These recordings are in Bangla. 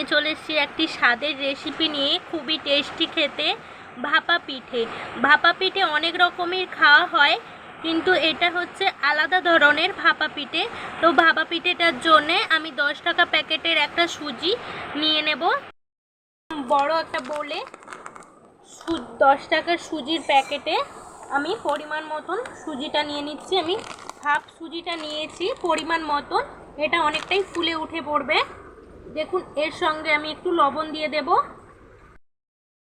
নিয়ে চলে এসেছি একটি স্বাদের রেসিপি নিয়ে, খুবই টেস্টি খেতে, ভাপা পিঠে। ভাপা পিঠে অনেক রকমের খাওয়া হয়, কিন্তু এটা হচ্ছে আলাদা ধরনের ভাপা পিঠে। তো ভাপা পিঠেটার জন্যে আমি 10 টাকা প্যাকেটের একটা সুজি নিয়ে নেব। বড় একটা বলে 10 টাকার সুজির প্যাকেটে আমি পরিমাণ মতন সুজিটা নিয়ে নিচ্ছি। আমি হাফ সুজিটা নিয়েছি পরিমাণ মতন, এটা অনেকটাই ফুলে উঠে পড়বে। দেখুন, এর সঙ্গে আমি একটু লবণ দিয়ে দেব,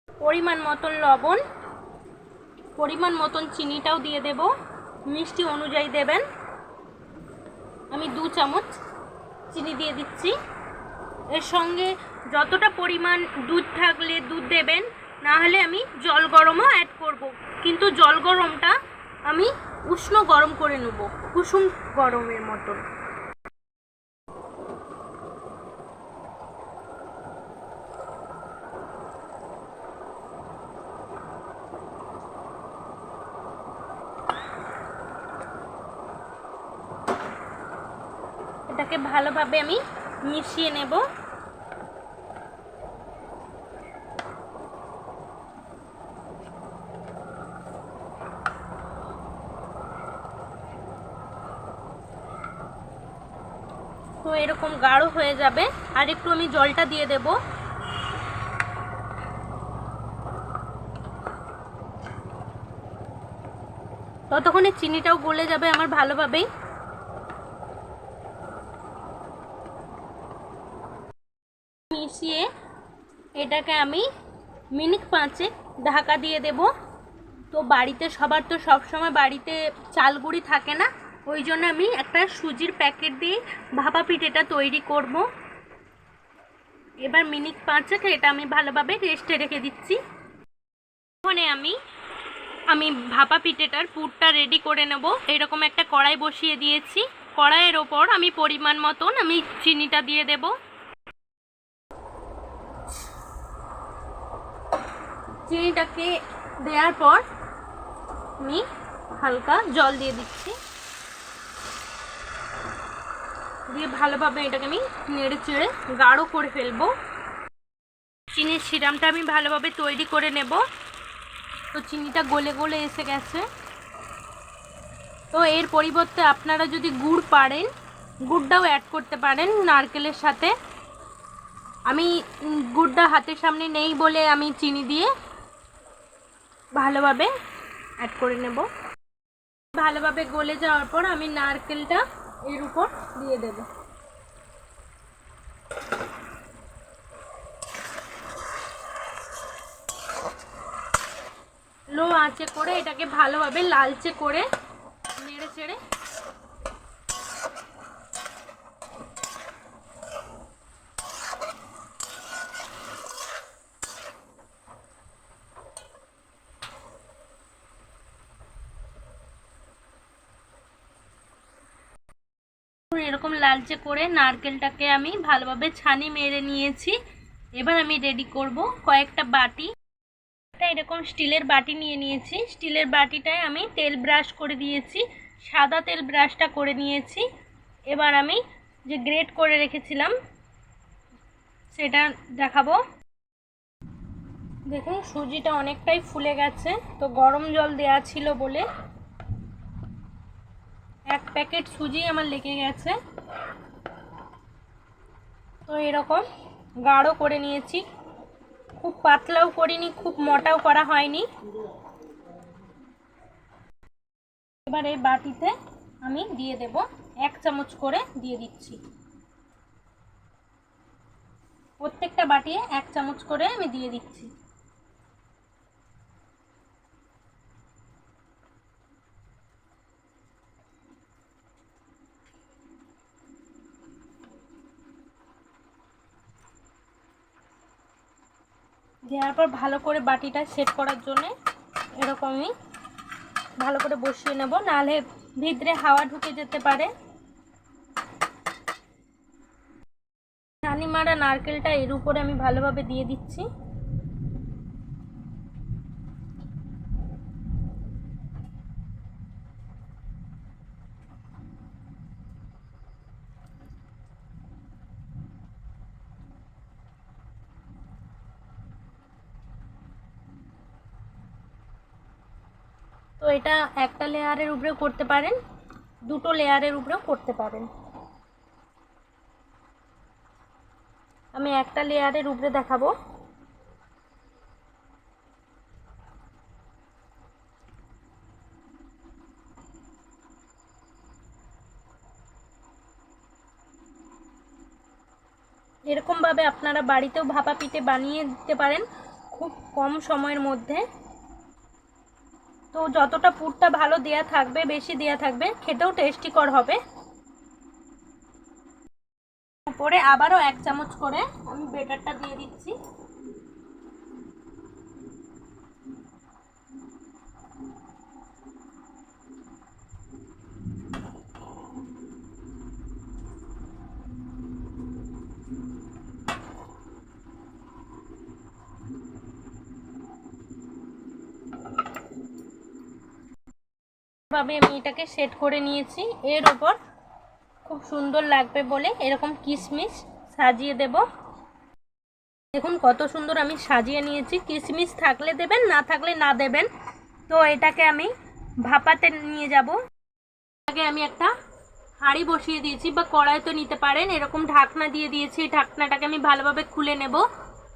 পরিমাণ মতন লবণ, পরিমাণ মতন চিনিটাও দিয়ে দেব, মিষ্টি অনুযায়ী দেবেন। আমি 2 চামচ চিনি দিয়ে দিচ্ছি। এর সঙ্গে যতটা পরিমাণ দুধ থাকলে দুধ দেবেন, না হলে আমি জল গরমও অ্যাড করব, কিন্তু জল গরমটা আমি উষ্ণ গরম করে নেব, কুসুম গরমের মতন। এটাকে ভালোভাবে আমি মিশিয়ে নেব। তো এরকম গাঢ় হয়ে যাবে, আর একটু আমি জলটা দিয়ে দেব। ততক্ষণে চিনিটাও গলে যাবে আমার ভালোভাবেই। মিশিয়ে এটাকে আমি মিনিট 5 ঢাকা দিয়ে দেব। তো বাড়িতে সবার তো সবসময় বাড়িতে চাল গুঁড়ি থাকে না, ওই জন্য আমি একটা সুজির প্যাকেট দিয়ে ভাপা পিঠেটা তৈরি করব। এবার মিনিট 5 এটা আমি ভালোভাবে রেস্টে রেখে দিচ্ছি। ওখানে আমি ভাপা পিঠেটার পুরটা রেডি করে নেব। এরকম একটা কড়াই বসিয়ে দিয়েছি, কড়াইয়ের ওপর আমি পরিমাণ মতন আমি চিনিটা দিয়ে দেব। চিনিটাকে দেওয়ার পর আমি হালকা জল দিয়ে দিচ্ছি, দিয়ে ভালোভাবে এটাকে আমি নেড়ে চেড়ে গাঢ় করে ফেলবো। চিনির সিরামটা আমি ভালোভাবে তৈরি করে নেব। তো চিনিটা গলে গলে এসে গেছে। তো এর পরিবর্তে আপনারা যদি গুড় পারেন, গুড়টাও অ্যাড করতে পারেন নারকেলের সাথে। আমি গুড়টা হাতের সামনে নেই বলে আমি চিনি দিয়ে ভালোভাবে অ্যাড করে নেব। ভালোভাবে গলে যাওয়ার পর আমি নারকেলটা এর উপর দিয়ে দেব। লো আঁচে করে এটাকে ভালোভাবে লালচে করে নেড়ে চেড়ে এরকম লালচে করে নারকেলটাকে আমি ভালোভাবে ছানি মেরে নিয়েছি। এবার আমি রেডি করব কয়েকটা বাটি। এরকম স্টিলের বাটি নিয়ে নিয়েছি, স্টিলের বাটিটায় আমি তেল ব্রাশ করে দিয়েছি, সাদা তেল ব্রাশটা করে নিয়েছি। এবার আমি যে গ্রেট করে রেখেছিলাম সেটা দেখাবো। দেখুন, সুজিটা অনেকটাই ফুলে গেছে। তো গরম জল দেওয়া ছিল বলে 1 প্যাকেট সুজি আমার লেগে গেছে। তো এরকম গাঢ় করে নিয়েছি, খুব পাতলাও করিনি, খুব মোটাও করা হয়নি। এবার এই বাটিতে আমি দিয়ে দেব, 1 চামচ করে দিয়ে দিচ্ছি। প্রত্যেকটা বাটিতে 1 চামচ করে আমি দিয়ে দিচ্ছি। দেওয়ার পর ভালো করে বাটিটা সেট করার জন্য এরকমই ভালো করে বসিয়ে নেব, নাহলে ভিতরে হাওয়া ঢুকে যেতে পারে। ছানি মারা নারকেলটা এর উপরে আমি ভালোভাবে দিয়ে দিচ্ছি। তো এটা একটা লেয়ারের উপরেও করতে পারেন, দুটো লেয়ারের উপরেও করতে পারেন। আমি একটা লেয়ারের উপরে দেখাবো। এরকমভাবে আপনারা বাড়িতেও ভাপা পিঠে বানিয়ে দিতে পারেন খুব কম সময়ের মধ্যে। তো যতটা পুরটা ভালো দেয়া থাকবে, বেশি দেয়া থাকবে, খেতেও টেস্টিকর হবে। উপরে আবারও 1 চামচ করে আমি বেটারটা দিয়ে দিচ্ছি। ভাবে আমি এটাকে সেট করে নিয়েছি। এর উপর খুব সুন্দর লাগবে বলে এরকম কিশমিশ সাজিয়ে দেব। দেখুন কত সুন্দর আমি সাজিয়ে নিয়েছি। কিশমিশ থাকলে দেবেন, না থাকলে না দেবেন। তো এটাকে আমি ভাপাতে নিয়ে যাব। আগে আমি একটা হাঁড়ি বসিয়ে দিয়েছি, বা কড়াই তো নিতে পারেন। এরকম ঢাকনা দিয়ে দিয়েছি, ঢাকনাটাকে আমি ভালোভাবে খুলে নেব।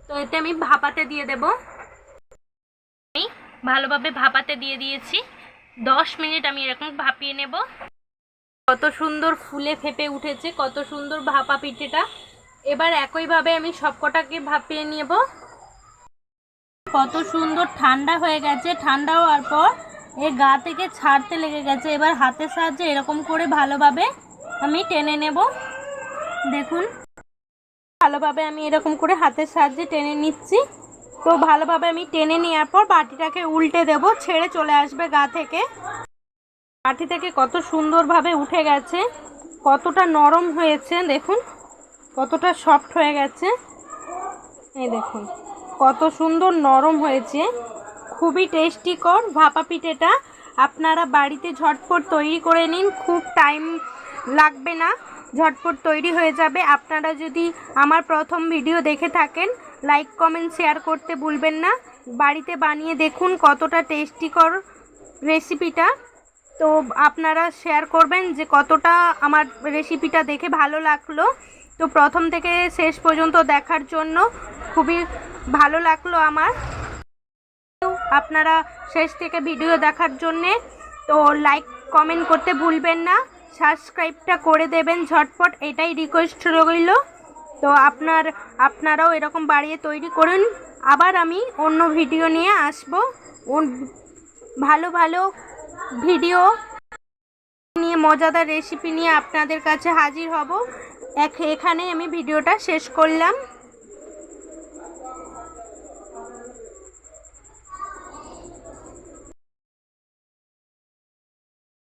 তো এতে আমি ভাপাতে দিয়ে দেব। আমি ভালোভাবে ভাপাতে দিয়ে দিয়েছি। 10 মিনিট আমি এরকম ভাপিয়ে নেব। কত সুন্দর ফুলে ফেপে উঠেছে, কত সুন্দর ভাপা পিঠেটা। এবার একইভাবে আমি সবকটাকে ভাপিয়ে নেব। কত সুন্দর ঠান্ডা হয়ে গেছে। ঠান্ডা হওয়ার পর এর গা থেকে ছাড়তে লেগে গেছে। এবার হাতের সাহায্যে এরকম করে ভালোভাবে আমি টেনে নেব। দেখুন ভালোভাবে আমি এরকম করে হাতের সাহায্যে টেনে নিচ্ছি। তো ভালোভাবে আমি টেনে নেওয়ার পর বাটিটাকে উল্টে দেব, ছেড়ে চলে আসবে গা থেকে। বাটি থেকে কত সুন্দরভাবে উঠে গেছে, কতটা নরম হয়েছে দেখুন, কতটা সফট হয়ে গেছে। এই দেখুন কত সুন্দর নরম হয়েছে। খুবই টেস্টিকর ভাপা পিঠেটা। আপনারা বাড়িতে ঝটপট তৈরি করে নিন, খুব টাইম লাগবে না, ঝটপট তৈরি হয়ে যাবে। আপনারা যদি আমার প্রথম ভিডিও দেখে থাকেন, লাইক কমেন্ট শেয়ার করতে ভুলবেন না। বাড়িতে বানিয়ে দেখুন কতটা টেস্টিকর রেসিপিটা। তো আপনারা শেয়ার করবেন যে কতটা আমার রেসিপিটা দেখে ভালো লাগলো। তো প্রথম থেকে শেষ পর্যন্ত দেখার জন্য খুবই ভালো লাগলো আমার। আপনারা শেষ থেকে ভিডিও দেখার জন্যে তো লাইক কমেন্ট করতে ভুলবেন না, সাবস্ক্রাইবটা করে দেবেন ঝটপট, এটাই রিকোয়েস্ট রইল। তো আপনারাও এরকম বাড়িয়ে তৈরি করুন। আবার আমি অন্য ভিডিও নিয়ে আসবো, ভালো ভালো ভিডিও নিয়ে, মজাদার রেসিপি নিয়ে আপনাদের কাছে হাজির হব। এখানে আমি ভিডিওটা শেষ করলাম।